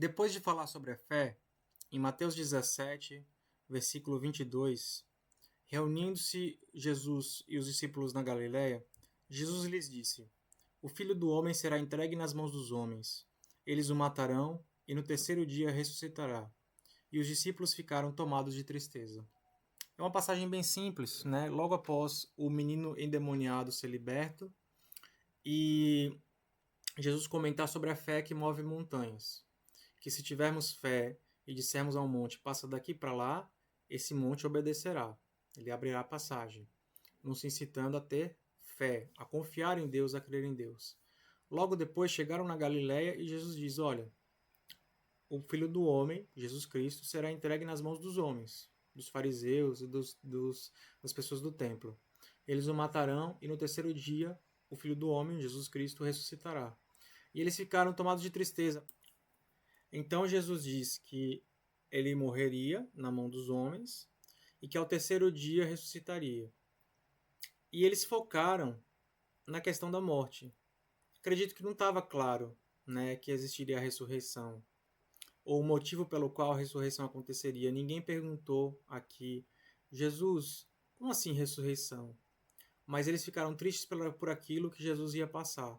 Depois de falar sobre a fé, em Mateus 17, versículo 22, reunindo-se Jesus e os discípulos na Galiléia, Jesus lhes disse: O Filho do Homem será entregue nas mãos dos homens. Eles o matarão e no terceiro dia ressuscitará. E os discípulos ficaram tomados de tristeza. É uma passagem bem simples, né? Logo após o menino endemoniado ser liberto e Jesus comentar sobre a fé que move montanhas. Que se tivermos fé e dissermos ao monte, passa daqui para lá, esse monte obedecerá. Ele abrirá a passagem, nos incitando a ter fé, a confiar em Deus, a crer em Deus. Logo depois chegaram na Galiléia e Jesus diz: Olha, o Filho do Homem, Jesus Cristo, será entregue nas mãos dos homens, dos fariseus e das pessoas do templo. Eles o matarão e no terceiro dia o Filho do Homem, Jesus Cristo, ressuscitará. E eles ficaram tomados de tristeza. Então Jesus diz que ele morreria na mão dos homens e que ao terceiro dia ressuscitaria. E eles focaram na questão da morte. Acredito que não estava claro, né, que existiria a ressurreição, ou o motivo pelo qual a ressurreição aconteceria. Ninguém perguntou aqui, Jesus, como assim ressurreição? Mas eles ficaram tristes por aquilo que Jesus ia passar.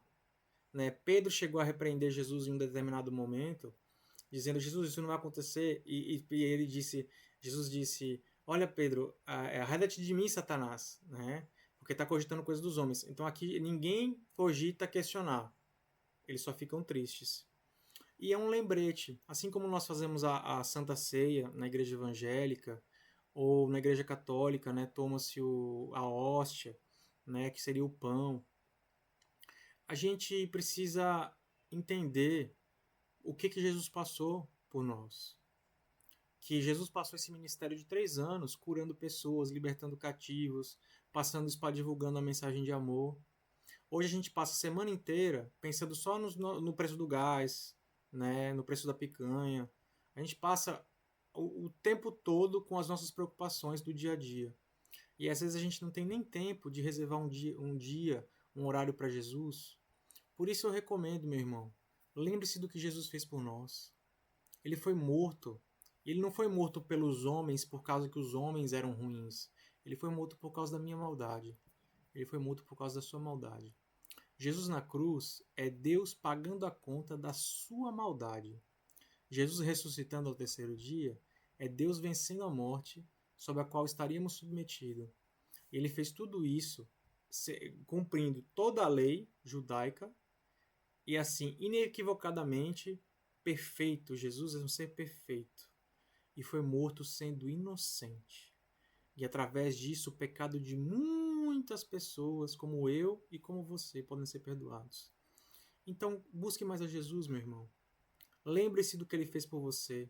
Né? Pedro chegou a repreender Jesus em um determinado momento, dizendo: Jesus, isso não vai acontecer. E ele disse, Jesus disse: Olha, Pedro, arreda-te de mim, Satanás, né? Porque está cogitando coisas dos homens. Então aqui ninguém cogita questionar, eles só ficam tristes. E é um lembrete, assim como nós fazemos a Santa Ceia na igreja evangélica ou na igreja católica, né? Toma-se a hóstia, né? Que seria o pão. A gente precisa entender o que Jesus passou por nós. Que Jesus passou esse ministério de 3 anos curando pessoas, libertando cativos, divulgando a mensagem de amor. Hoje a gente passa a semana inteira pensando só no preço do gás, né, no preço da picanha. A gente passa o tempo todo com as nossas preocupações do dia a dia. E às vezes a gente não tem nem tempo de reservar um horário para Jesus. Por isso eu recomendo, meu irmão, lembre-se do que Jesus fez por nós. Ele foi morto. Ele não foi morto pelos homens por causa que os homens eram ruins. Ele foi morto por causa da minha maldade. Ele foi morto por causa da sua maldade. Jesus na cruz é Deus pagando a conta da sua maldade. Jesus ressuscitando ao terceiro dia é Deus vencendo a morte sobre a qual estaríamos submetidos. Ele fez tudo isso cumprindo toda a lei judaica e assim, inequivocadamente perfeito. Jesus é um ser perfeito e foi morto sendo inocente. E através disso, o pecado de muitas pessoas, como eu e como você, podem ser perdoados. Então, busque mais a Jesus, meu irmão. Lembre-se do que ele fez por você.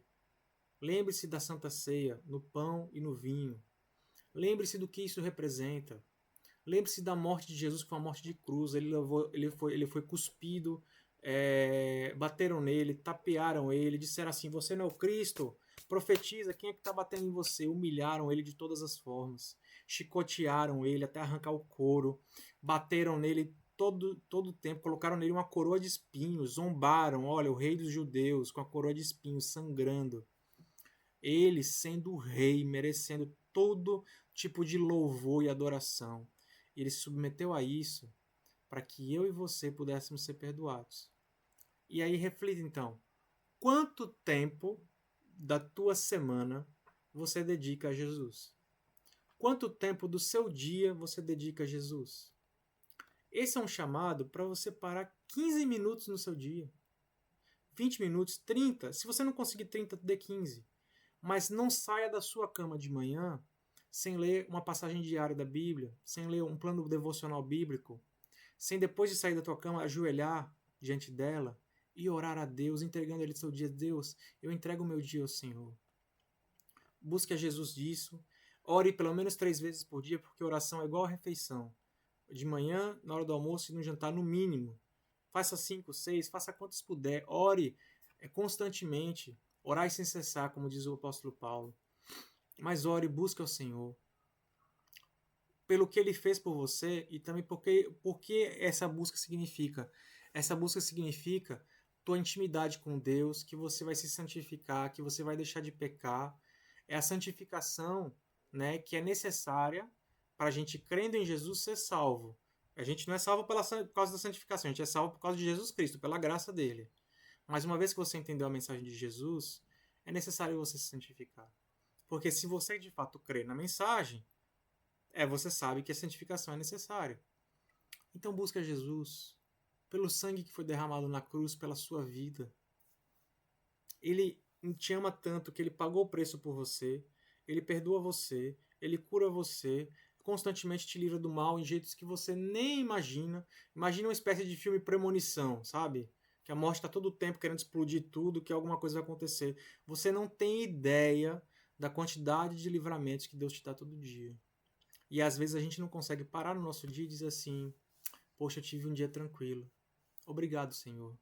Lembre-se da Santa Ceia, no pão e no vinho. Lembre-se do que isso representa. Lembre-se da morte de Jesus, que foi uma morte de cruz. Ele foi cuspido, bateram nele, tapearam ele, disseram assim: Você não é o Cristo? Profetiza, quem é que está batendo em você? Humilharam ele de todas as formas. Chicotearam ele até arrancar o couro. Bateram nele todo o tempo. Colocaram nele uma coroa de espinhos. Zombaram, olha, o rei dos judeus com a coroa de espinhos, sangrando. Ele sendo o rei, merecendo todo tipo de louvor e adoração. Ele se submeteu a isso para que eu e você pudéssemos ser perdoados. E aí reflita então, quanto tempo da tua semana você dedica a Jesus? Quanto tempo do seu dia você dedica a Jesus? Esse é um chamado para você parar 15 minutos no seu dia. 20 minutos, 30. Se você não conseguir 30, dê 15. Mas não saia da sua cama de manhã sem ler uma passagem diária da Bíblia, sem ler um plano devocional bíblico, sem depois de sair da tua cama ajoelhar diante dela e orar a Deus, entregando a Ele seu dia. Deus, eu entrego o meu dia ao Senhor. Busque a Jesus disso. Ore pelo menos 3 vezes por dia, porque oração é igual a refeição. De manhã, na hora do almoço e no jantar, no mínimo. Faça 5, 6, faça quantos puder. Ore constantemente. Orai sem cessar, como diz o apóstolo Paulo. Mas ore, busque ao Senhor. Pelo que Ele fez por você e também porque essa busca significa. Essa busca significa tua intimidade com Deus, que você vai se santificar, que você vai deixar de pecar. É a santificação, né, que é necessária para a gente, crendo em Jesus, ser salvo. A gente não é salvo por causa da santificação, a gente é salvo por causa de Jesus Cristo, pela graça dele. Mas uma vez que você entendeu a mensagem de Jesus, é necessário você se santificar. Porque se você de fato crê na mensagem, você sabe que a santificação é necessária. Então busca Jesus, pelo sangue que foi derramado na cruz, pela sua vida. Ele te ama tanto que ele pagou o preço por você, ele perdoa você, ele cura você, constantemente te livra do mal em jeitos que você nem imagina. Imagina uma espécie de filme premonição, sabe? Que a morte está todo o tempo querendo explodir tudo, que alguma coisa vai acontecer. Você não tem ideia da quantidade de livramentos que Deus te dá todo dia. E às vezes a gente não consegue parar no nosso dia e dizer assim: poxa, eu tive um dia tranquilo. Obrigado, Senhor.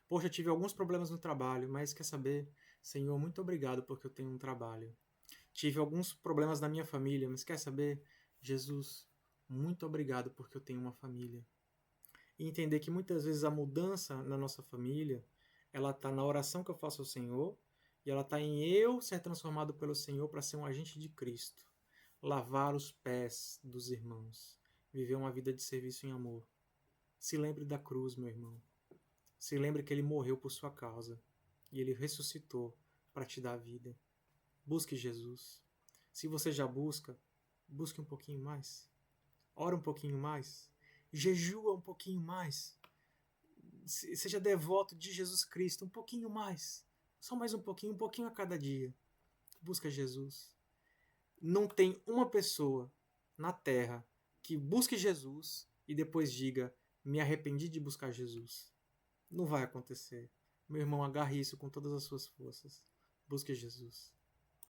Poxa, eu tive alguns problemas no trabalho, mas quer saber? Senhor, muito obrigado porque eu tenho um trabalho. Tive alguns problemas na minha família, mas quer saber? Jesus, muito obrigado porque eu tenho uma família. E entender que muitas vezes a mudança na nossa família, ela está na oração que eu faço ao Senhor e ela está em eu ser transformado pelo Senhor para ser um agente de Cristo. Lavar os pés dos irmãos. Viver uma vida de serviço em amor. Se lembre da cruz, meu irmão. Se lembre que ele morreu por sua causa e ele ressuscitou para te dar a vida. Busque Jesus. Se você já busca, busque um pouquinho mais. Ora um pouquinho mais. Jejua um pouquinho mais. Seja devoto de Jesus Cristo um pouquinho mais. Só mais um pouquinho a cada dia. Busca Jesus. Não tem uma pessoa na Terra que busque Jesus e depois diga: me arrependi de buscar Jesus. Não vai acontecer. Meu irmão, agarre isso com todas as suas forças. Busque Jesus.